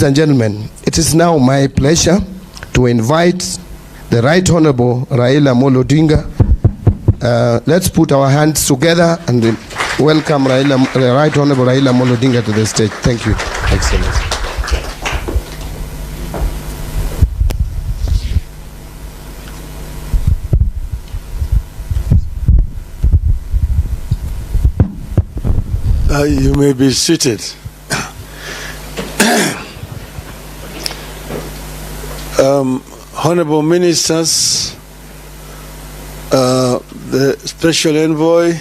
Ladies and gentlemen, it is now my pleasure to invite the Right Honorable Raila Odinga. Let's put our hands together and welcome Right Honorable Raila Odinga to the stage. Thank you, Excellency. You may be seated. Honorable Ministers, the Special Envoy,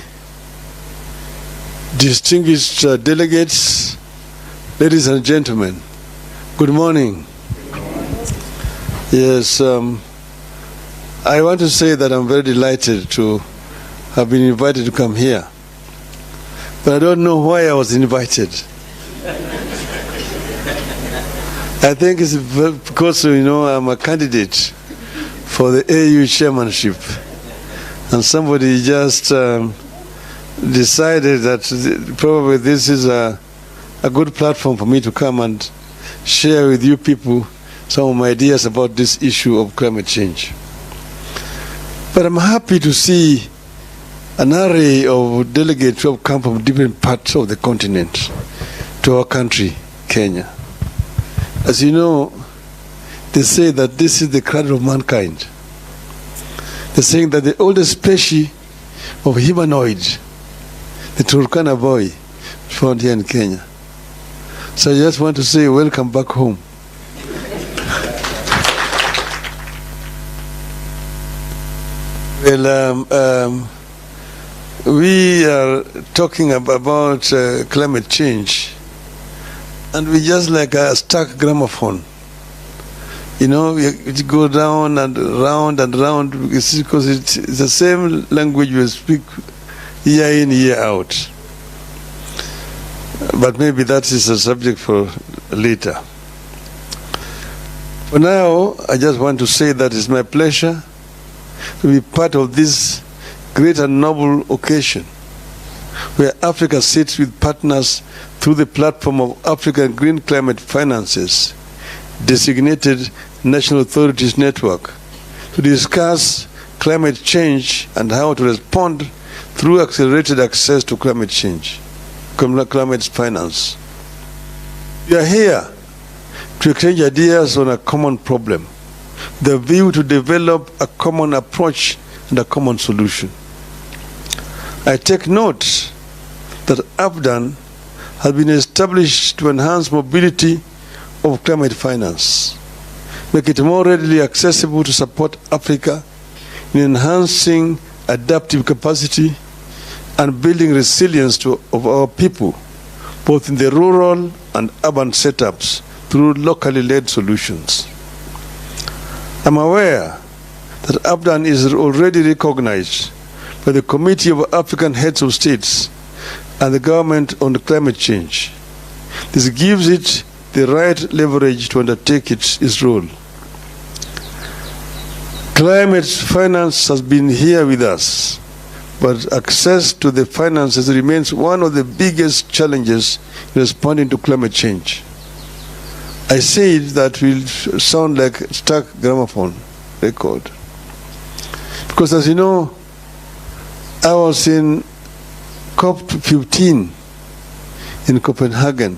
distinguished delegates, ladies and gentlemen, good morning. Yes, I want to say that I'm very delighted to have been invited to come here. But I don't know why I was invited. I think it's because, I'm a candidate for the AU chairmanship. And somebody just decided that probably this is a good platform for me to come and share with you people some of my ideas about this issue of climate change. But I'm happy to see an array of delegates who have come from different parts of the continent to our country, Kenya. As you know, they say that this is the cradle of mankind. They're saying that the oldest species of humanoid, the Turkana boy, found here in Kenya. So I just want to say welcome back home. Well, we are talking about climate change, and we just like a stuck gramophone. You go down and round and round because it's the same language we speak year in, year out. But maybe that is a subject for later. For now, I just want to say that it's my pleasure to be part of this great and noble occasion where Africa sits with partners through the platform of African Green Climate Finances, designated National Authorities Network, to discuss climate change and how to respond through accelerated access to climate change, climate finance. We are here to exchange ideas on a common problem, the view to develop a common approach and a common solution. I take note that AFDAN has been established to enhance mobility of climate finance, make it more readily accessible to support Africa in enhancing adaptive capacity and building resilience of our people, both in the rural and urban setups, through locally led solutions. I'm aware that AFDAN is already recognized by the Committee of African Heads of States and the government on climate change. This gives it the right leverage to undertake its role. Climate finance has been here with us, but access to the finances remains one of the biggest challenges in responding to climate change. I say that will sound like a stuck gramophone record. Because as you know, I was in COP15 in Copenhagen.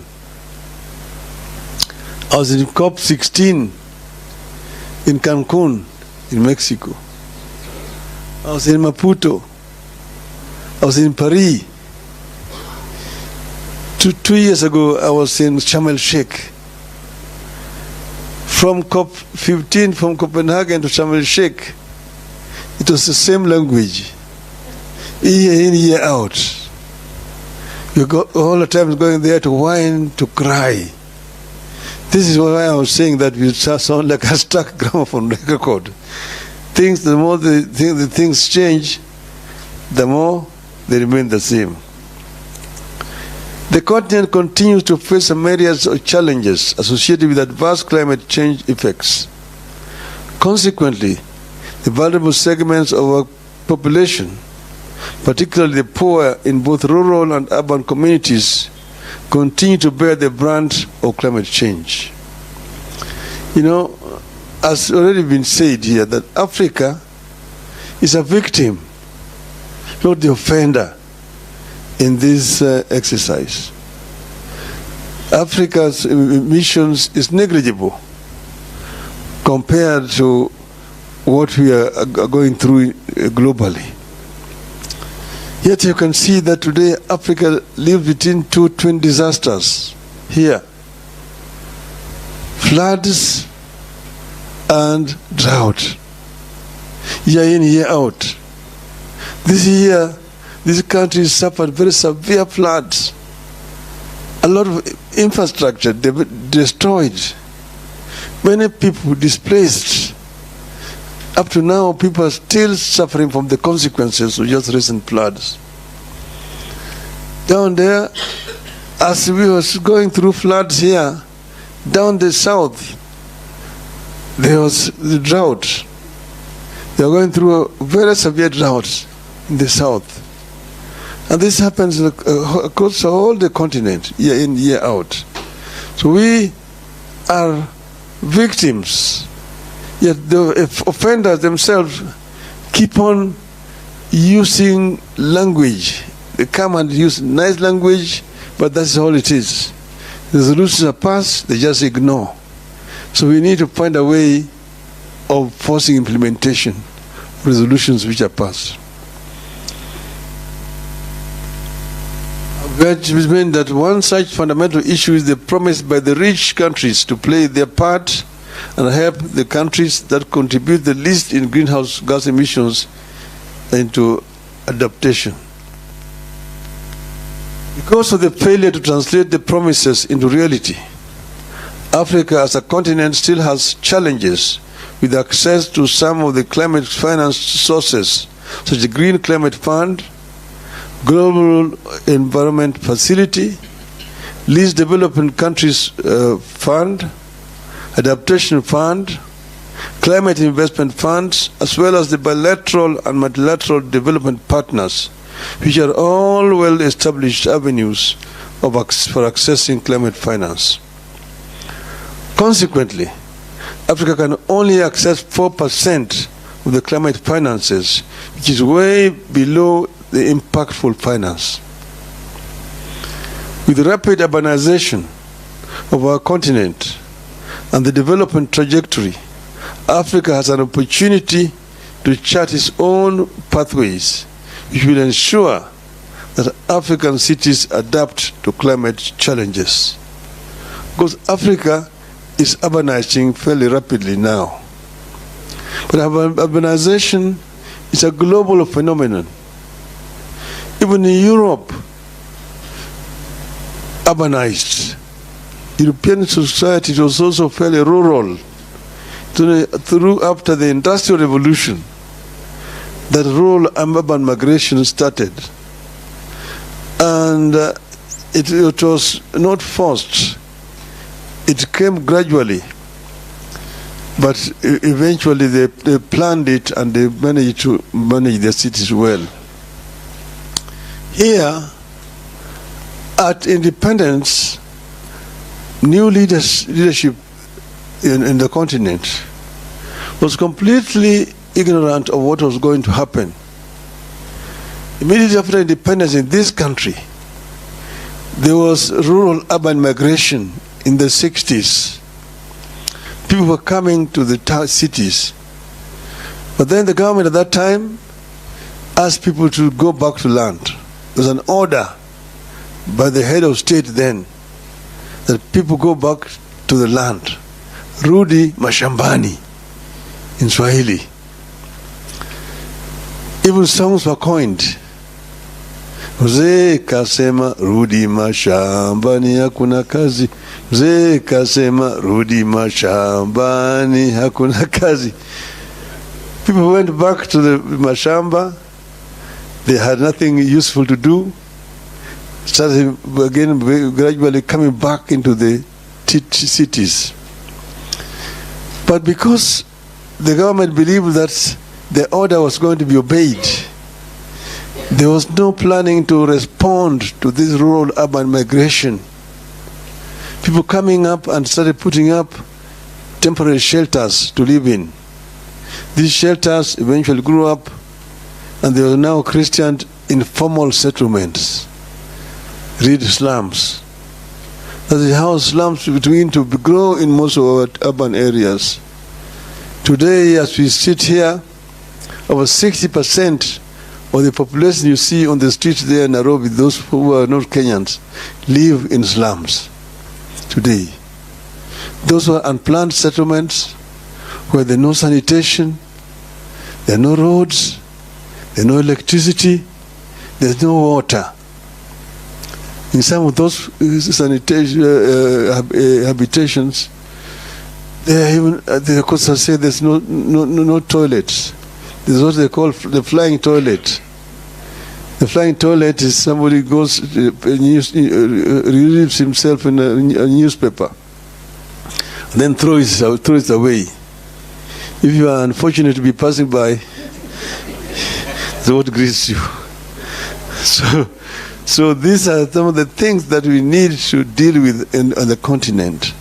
I was in COP16 in Cancun, in Mexico. I was in Maputo. I was in Paris. Two years ago, I was in Sharm el-Sheikh. From COP15, from Copenhagen to Sharm el-Sheikh, it was the same language. Year in, year out. You got all the time going there to whine, to cry. This is why I was saying that we sound like a stuck gramophone record. The more the things change, the more they remain the same. The continent continues to face some areas of challenges associated with adverse climate change effects. Consequently, the vulnerable segments of our population, particularly the poor in both rural and urban communities, continue to bear the brunt of climate change. You know, as already been said here, that Africa is a victim, not the offender in this exercise. Africa's emissions is negligible compared to what we are going through globally. Yet you can see that today Africa lives between two twin disasters here: floods and drought, year in, year out. This year, this country suffered very severe floods. A lot of infrastructure destroyed. Many people displaced. Up to now, people are still suffering from the consequences of just recent floods. Down there, as we were going through floods here, down the south, there was the drought. They are going through a very severe drought in the south. And this happens across all the continent, year in, year out. So we are victims, yet the offenders themselves keep on using language. They come and use nice language, but that's all it is. The resolutions are passed, they just ignore. So we need to find a way of forcing implementation of resolutions which are passed. Which means that one such fundamental issue is the promise by the rich countries to play their part and help the countries that contribute the least in greenhouse gas emissions into adaptation. Because of the failure to translate the promises into reality, Africa as a continent still has challenges with access to some of the climate finance sources, such as the Green Climate Fund, Global Environment Facility, Least Developing Countries Fund, Adaptation Fund, Climate Investment Funds, as well as the bilateral and multilateral development partners, which are all well-established avenues for accessing climate finance. Consequently, Africa can only access 4% of the climate finances, which is way below the impactful finance. With the rapid urbanization of our continent and the development trajectory, Africa has an opportunity to chart its own pathways, which will ensure that African cities adapt to climate challenges. Because Africa is urbanizing fairly rapidly now. But urbanization is a global phenomenon. Even in Europe, urbanized. European society was also fairly rural. Through after the Industrial Revolution, that rural and urban migration started. And it was not forced. It came gradually. But eventually they planned it and they managed to manage their cities well. Here, at independence, new leadership in the continent was completely ignorant of what was going to happen. Immediately after independence in this country, there was rural-urban migration in the 60s. People were coming to the cities. But then the government at that time asked people to go back to land. There was an order by the head of state then that people go back to the land. Rudi mashambani in Swahili. Even songs were coined. Mzee kasema rudi mashambani hakuna kazi. Mzee kasema rudi mashambani hakuna kazi. People went back to the mashamba. They had nothing useful to do. Started again gradually coming back into the cities. But because the government believed that the order was going to be obeyed, there was no planning to respond to this rural-urban migration. People coming up and started putting up temporary shelters to live in. These shelters eventually grew up, and they are now christened informal settlements. Read slums. That is how slums begin to grow in most of our urban areas. Today, as we sit here, over 60% of the population you see on the streets there in Nairobi, those who are not Kenyans, live in slums today. Those who are unplanned settlements, where there are no sanitation, there are no roads, there is no electricity, there's no water. In some of those habitations, the coasters say there's no toilets. There's what they call the flying toilet. The flying toilet is somebody goes, relieves himself in a newspaper, and then throws it away. If you are unfortunate to be passing by, that's what greets you. So these are some of the things that we need to deal with on the continent.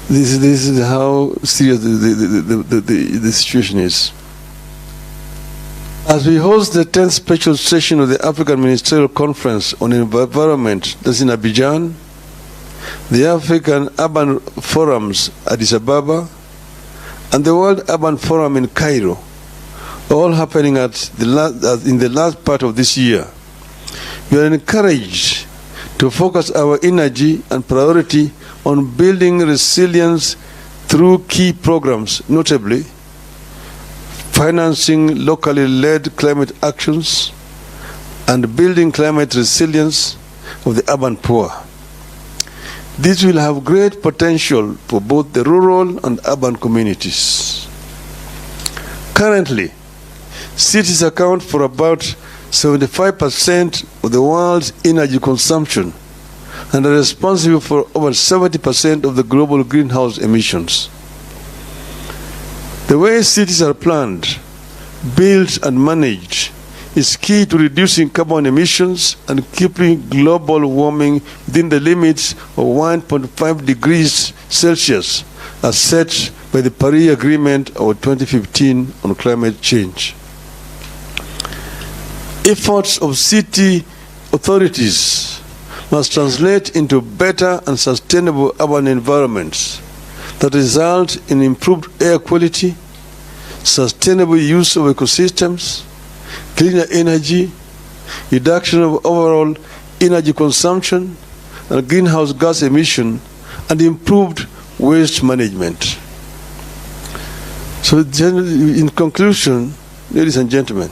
This is how serious the situation is. As we host the 10th special session of the African Ministerial Conference on Environment, that's in Abidjan, the African Urban Forums Addis Ababa, and the World Urban Forum in Cairo, all happening in the last part of this year, we are encouraged to focus our energy and priority on building resilience through key programs, notably financing locally led climate actions and building climate resilience of the urban poor. This will have great potential for both the rural and urban communities. Currently, cities account for about 75% of the world's energy consumption and are responsible for over 70% of the global greenhouse emissions. The way cities are planned, built, and managed is key to reducing carbon emissions and keeping global warming within the limits of 1.5 degrees Celsius as set by the Paris Agreement of 2015 on climate change. Efforts of city authorities must translate into better and sustainable urban environments that result in improved air quality, sustainable use of ecosystems, cleaner energy, reduction of overall energy consumption and greenhouse gas emission, and improved waste management. So in conclusion, ladies and gentlemen,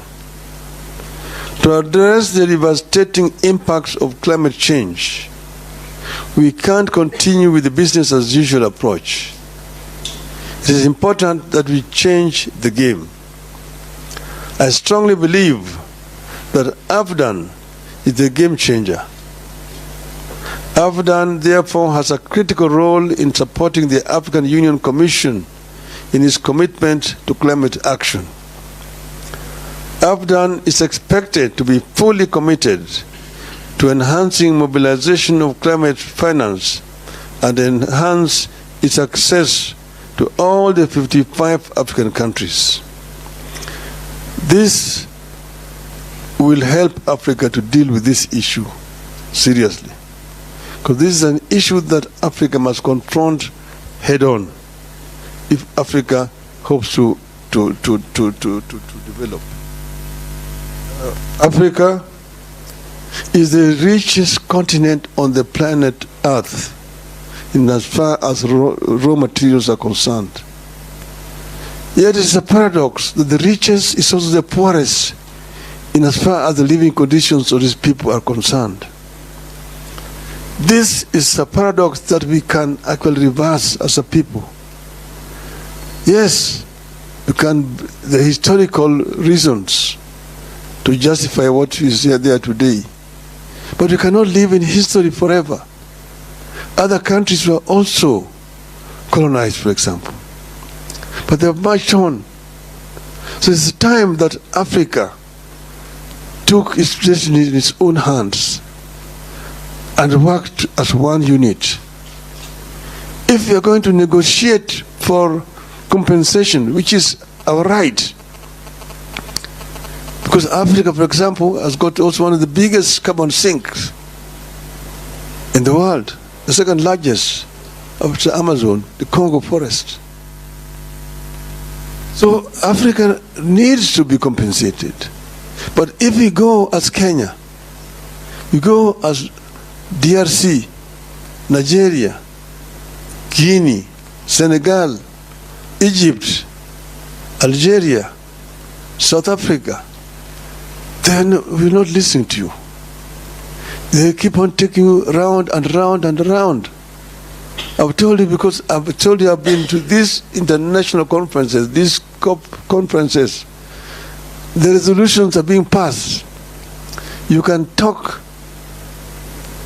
to address the devastating impacts of climate change, we can't continue with the business as usual approach. It is important that we change the game. I strongly believe that AFDAN is the game changer. AFDAN therefore has a critical role in supporting the African Union Commission in its commitment to climate action. AFDAN is expected to be fully committed to enhancing mobilization of climate finance and enhance its access to all the 55 African countries. This will help Africa to deal with this issue seriously, because this is an issue that Africa must confront head-on if Africa hopes to develop. Africa is the richest continent on the planet Earth in as far as raw materials are concerned. Yet it's a paradox that the richest is also the poorest in as far as the living conditions of these people are concerned. This is a paradox that we can actually reverse as a people. Yes, you can, the historical reasons to justify what is there today. But you cannot live in history forever. Other countries were also colonized, for example. But they have marched on. So it's time that Africa took its destiny in its own hands and worked as one unit. If we are going to negotiate for compensation, which is our right. Because Africa, for example, has got also one of the biggest carbon sinks in the world, the second largest after Amazon, the Congo forest. So Africa needs to be compensated. But if we go as Kenya, we go as DRC, Nigeria, Guinea, Senegal, Egypt, Algeria, South Africa, then we're not listening to you. They keep on taking you round and round and round. I've told you because I've been to these international conferences, these COP conferences. The resolutions are being passed. You can talk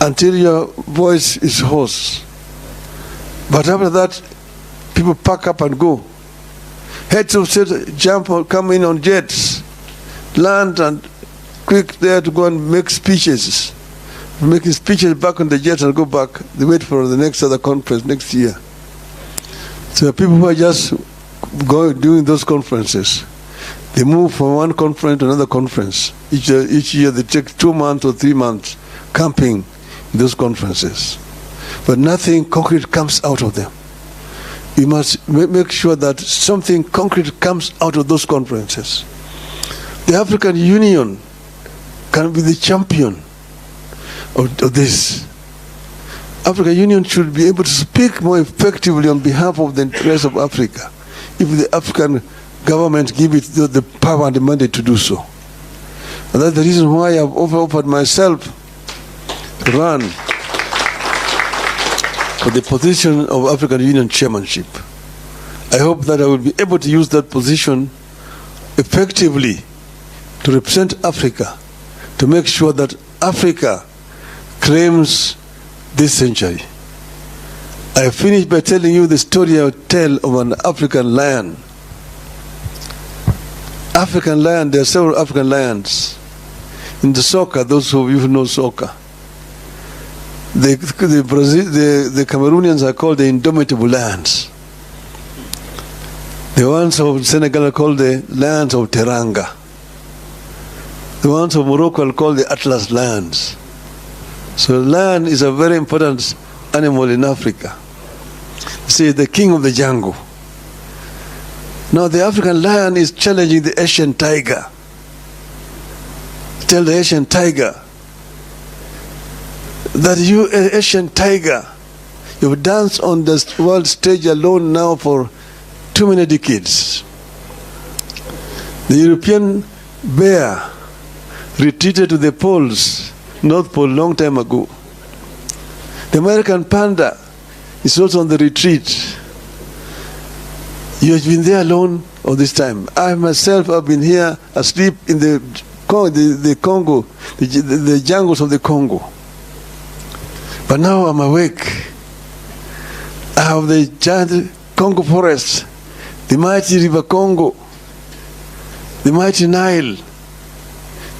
until your voice is hoarse. But after that, people pack up and go. Heads of state jump or come in on jets, land and quick there to go and make speeches. Making speeches back on the jet and go back. They wait for the next other conference next year. So people who are just doing those conferences, they move from one conference to another conference. Each year they take 2 months or 3 months camping in those conferences. But nothing concrete comes out of them. We must make sure that something concrete comes out of those conferences. The African Union can be the champion of this. African Union should be able to speak more effectively on behalf of the interests of Africa if the African government give it the power and the mandate to do so. And that's the reason why I've offered myself to run for the position of African Union chairmanship. I hope that I will be able to use that position effectively to represent Africa, to make sure that Africa claims this century. I finish by telling you the story I would tell of an African lion. African lion, there are several African lions. In the soccer, those of you who know soccer, the Cameroonians are called the indomitable lions. The ones of Senegal are called the lions of Teranga. The ones of Morocco are called the Atlas lions. So lion is a very important animal in Africa. See, the king of the jungle. Now the African lion is challenging the Asian tiger. Tell the Asian tiger that you, Asian tiger, you've danced on the world stage alone now for too many decades. The European bear retreated to the poles, North Pole, long time ago. The American panda is also on the retreat. You have been there alone all this time. I myself have been here asleep in the Congo, the jungles of the Congo. But now I'm awake. I have the giant Congo forest, the mighty river Congo, the mighty Nile,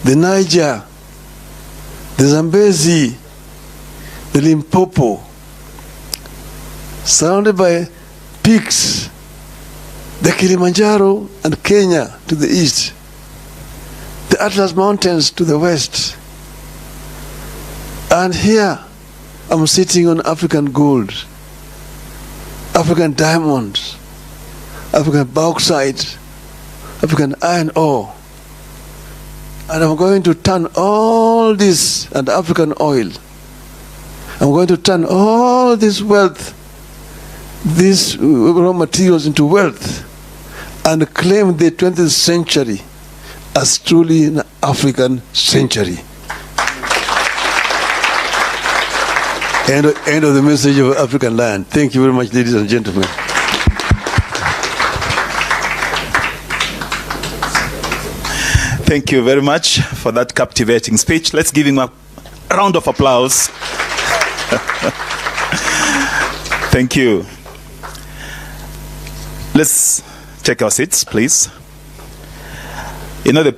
the Niger, the Zambezi, the Limpopo, surrounded by peaks, the Kilimanjaro and Kenya to the east, the Atlas Mountains to the west. And here I'm sitting on African gold, African diamonds, African bauxite, African iron ore. And I'm going to turn all this, and African oil, I'm going to turn all this wealth, these raw materials into wealth, and claim the 20th century as truly an African century. End of the message of African land. Thank you very much, ladies and gentlemen. Thank you very much for that captivating speech. Let's give him a round of applause. Thank you. Let's take our seats, please. You know, the